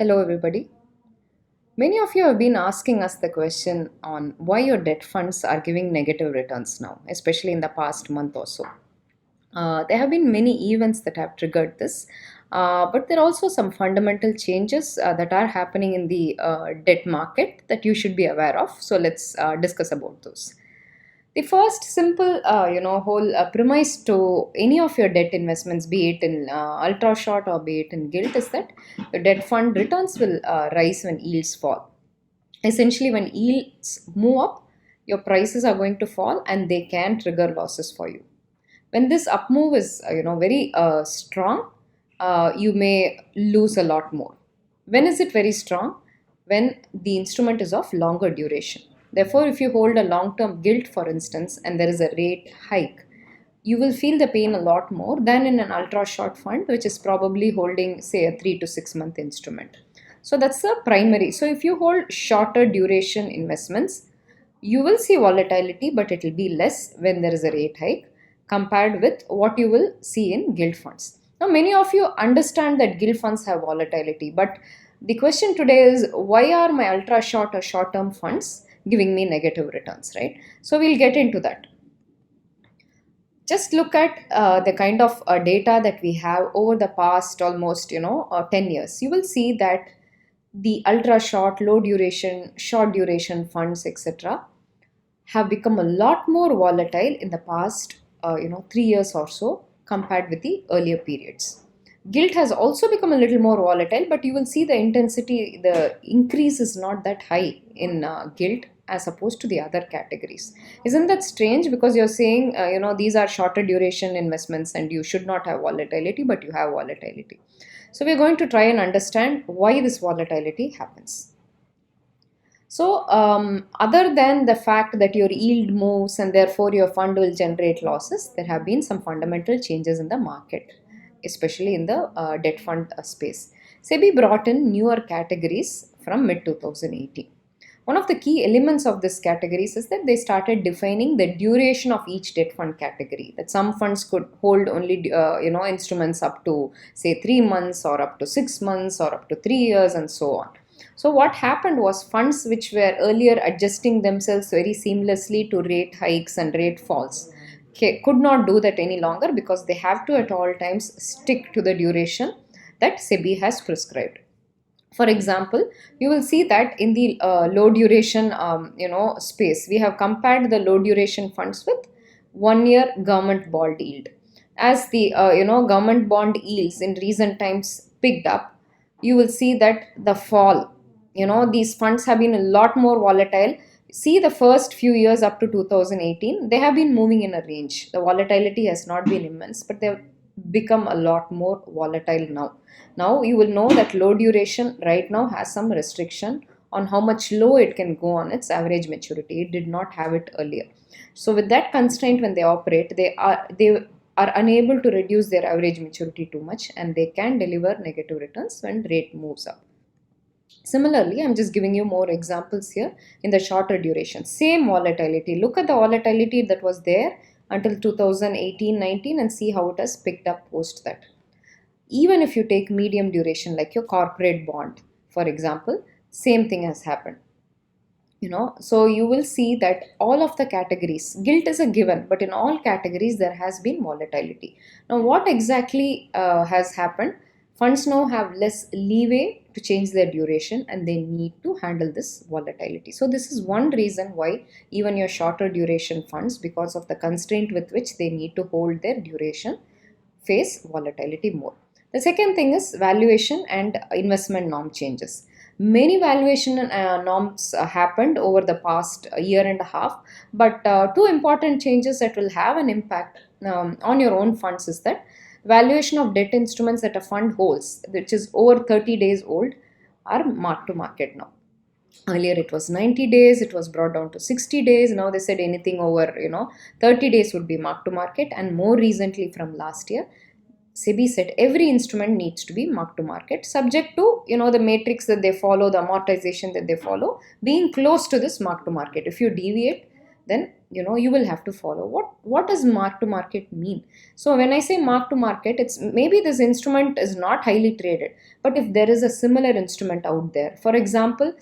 Hello, everybody. Many of you have been asking us the question on why your debt funds are giving negative returns now, especially in the past month or so. There have been many events that have triggered this, but there are also some fundamental changes that are happening in the debt market that you should be aware of. So let's discuss about those. The first simple, whole premise to any of your debt investments, be it in ultra short or be it in gilt, is that the debt fund returns will rise when yields fall. Essentially, when yields move up, your prices are going to fall, and they can trigger losses for you. When this up move is, very strong, you may lose a lot more. When is it very strong? When the instrument is of longer duration. Therefore, if you hold a long term gilt, for instance, and there is a rate hike, you will feel the pain a lot more than in an ultra short fund, which is probably holding, say, a 3 to 6 month instrument. So that's the primary. So if you hold shorter duration investments, you will see volatility, but it will be less when there is a rate hike compared with what you will see in gilt funds. Now, many of you understand that gilt funds have volatility, but the question today is why are my ultra short or short term funds giving me negative returns, right? So, we'll get into that. Just look at the kind of data that we have over the past almost 10 years. You will see that the ultra short, low duration, short duration funds, etc., have become a lot more volatile in the past 3 years or so compared with the earlier periods. Gilt has also become a little more volatile, but you will see the intensity, the increase is not that high in gilt as opposed to the other categories. Isn't that strange? Because you're saying, these are shorter duration investments and you should not have volatility, but you have volatility. So we're going to try and understand why this volatility happens. So, other than the fact that your yield moves and therefore your fund will generate losses, there have been some fundamental changes in the market, especially in the debt fund space. SEBI brought in newer categories from mid 2018. One of the key elements of this categories is that they started defining the duration of each debt fund category. That some funds could hold only instruments up to say 3 months or up to 6 months or up to 3 years and so on. So what happened was funds which were earlier adjusting themselves very seamlessly to rate hikes and rate falls could not do that any longer because they have to at all times stick to the duration that SEBI has prescribed. For example, you will see that in the low duration space, we have compared the low duration funds with 1 year government bond yield. As the government bond yields in recent times picked up, you will see that the fall, these funds have been a lot more volatile. See, the first few years up to 2018, they have been moving in a range. The volatility has not been immense, but they've become a lot more volatile now. Now you will know that low duration right now has some restriction on how much low it can go on its average maturity. It did not have it earlier. So with that constraint, when they operate, they are unable to reduce their average maturity too much, and they can deliver negative returns when rate moves up. Similarly, I'm just giving you more examples here in the shorter duration. Same volatility. Look at the volatility that was there until 2018-19 and see how it has picked up post that. Even if you take medium duration like your corporate bond, for example, same thing has happened. So you will see that all of the categories, gilt is a given, but in all categories there has been volatility. Now what exactly has happened? Funds now have less leeway to change their duration and they need to handle this volatility. So this is one reason why even your shorter duration funds, because of the constraint with which they need to hold their duration, face volatility more. The second thing is valuation and investment norm changes. Many valuation norms happened over the past year and a half, but two important changes that will have an impact on your own funds is that valuation of debt instruments that a fund holds, which is over 30 days old, are mark to market now. Earlier it was 90 days, it was brought down to 60 days. Now they said anything over 30 days would be mark to market, and more recently from last year SEBI said every instrument needs to be mark to market, subject to the matrix that they follow, the amortization that they follow, being close to this mark to market. If you deviate, then you will have to follow. What does mark to market mean? So when I say mark to market, it's maybe this instrument is not highly traded, but if there is a similar instrument out there, for example,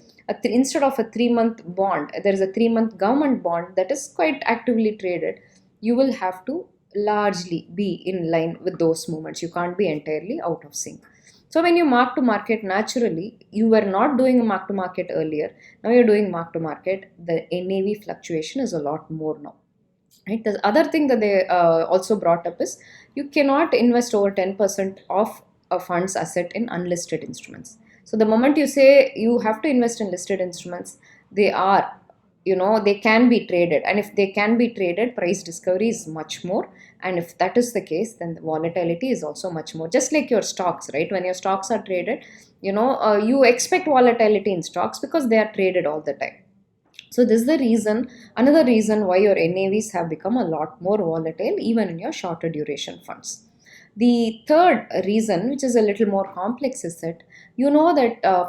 instead of a 3-month bond, there is a 3-month government bond that is quite actively traded, you will have to largely be in line with those movements. You can't be entirely out of sync. So when you mark to market, naturally, you were not doing a mark to market earlier. Now you're doing mark to market. The NAV fluctuation is a lot more now. Right. The other thing that they also brought up is you cannot invest over 10% of a fund's asset in unlisted instruments. So the moment you say you have to invest in listed instruments, they are, they can be traded. And if they can be traded, price discovery is much more. And if that is the case, then the volatility is also much more. Just like your stocks, right? When your stocks are traded, you expect volatility in stocks because they are traded all the time. So this is the reason, another reason why your NAVs have become a lot more volatile even in your shorter duration funds. The third reason, which is a little more complex, is that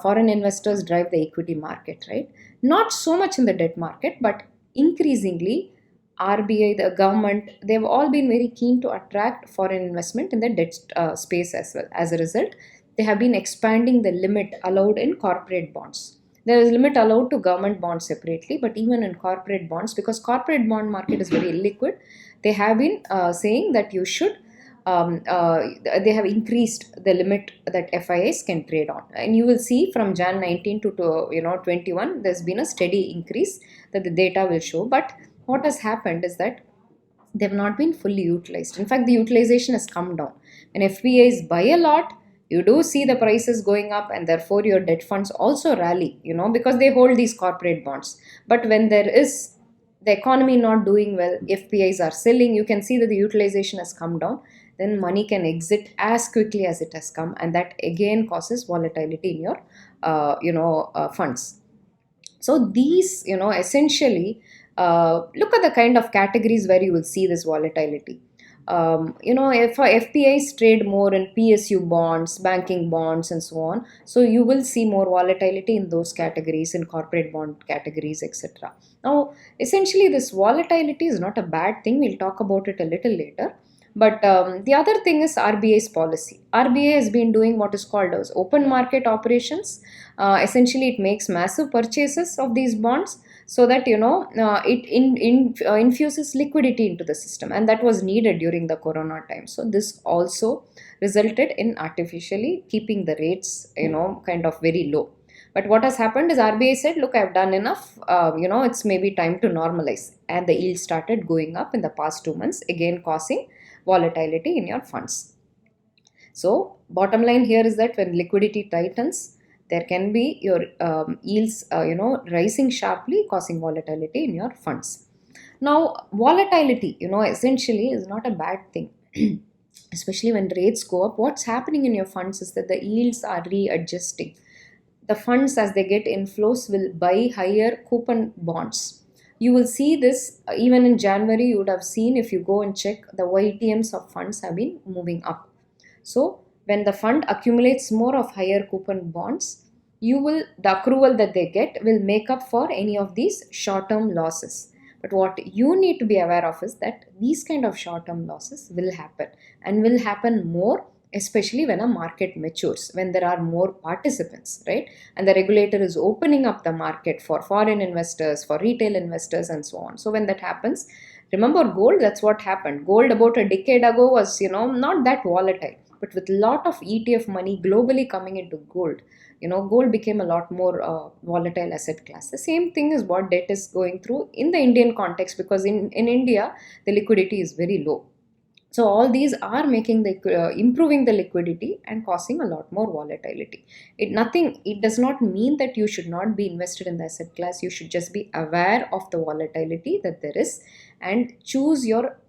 foreign investors drive the equity market, right? Not so much in the debt market, but increasingly RBI, the government, they've all been very keen to attract foreign investment in the debt space as well. As a result, they have been expanding the limit allowed in corporate bonds. There is limit allowed to government bonds separately, but even in corporate bonds, because corporate bond market is very liquid, they have been saying that you should they have increased the limit that FIIs can trade on. And you will see from Jan 19 to 21, there's been a steady increase that the data will show. But what has happened is that they've not been fully utilized. In fact, the utilization has come down. When FPIs buy a lot, you do see the prices going up, and therefore your debt funds also rally, because they hold these corporate bonds. But when there is the economy not doing well, FPIs are selling, you can see that the utilization has come down, then money can exit as quickly as it has come, and that again causes volatility in your funds. So these, essentially, look at the kind of categories where you will see this volatility. If FPIs trade more in PSU bonds, banking bonds, and so on, so you will see more volatility in those categories, in corporate bond categories, etc. Now, essentially, this volatility is not a bad thing. We'll talk about it a little later. But the other thing is RBI's policy. RBI has been doing what is called as open market operations. Essentially, it makes massive purchases of these bonds so that it infuses liquidity into the system, and that was needed during the corona time. So this also resulted in artificially keeping the rates kind of very low. But what has happened is RBI said, look, I've done enough, it's maybe time to normalize, and the yield started going up in the past 2 months, again causing volatility in your funds. So bottom line here is that when liquidity tightens, there can be your yields rising sharply, causing volatility in your funds. Now volatility essentially is not a bad thing. Especially when rates go up, what's happening in your funds is that the yields are readjusting. The funds, as they get inflows, will buy higher coupon bonds. You will see this even in January. You would have seen, if you go and check, the YTMs of funds have been moving up. So when the fund accumulates more of higher coupon bonds, the accrual that they get will make up for any of these short-term losses. But what you need to be aware of is that these kind of short-term losses will happen, and will happen more, especially when a market matures, when there are more participants, right? And the regulator is opening up the market for foreign investors, for retail investors, and so on. So when that happens, remember gold, that's what happened. Gold about a decade ago was, not that volatile. But with a lot of ETF money globally coming into gold, gold became a lot more volatile asset class. The same thing is what debt is going through in the Indian context, because in India, the liquidity is very low. So all these are making improving the liquidity and causing a lot more volatility. It does not mean that you should not be invested in the asset class. You should just be aware of the volatility that there is, and choose your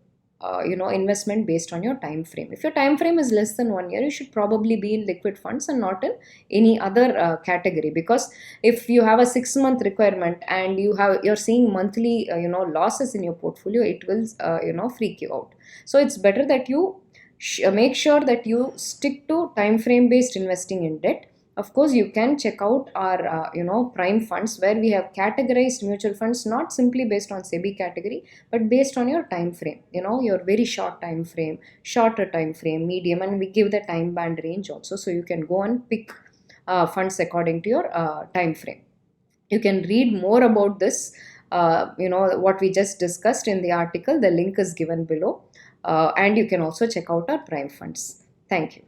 investment based on your time frame. If your time frame is less than 1 year, you should probably be in liquid funds and not in any other category, because if you have a 6-month requirement and you're seeing monthly losses in your portfolio, it will freak you out. So it's better that you make sure that you stick to time frame based investing in debt. Of course, you can check out our prime funds, where we have categorized mutual funds not simply based on SEBI category, but based on your time frame. Your very short time frame, shorter time frame, medium, and we give the time band range also, so you can go and pick funds according to your time frame. You can read more about this, what we just discussed in the article. The link is given below, and you can also check out our prime funds. Thank you.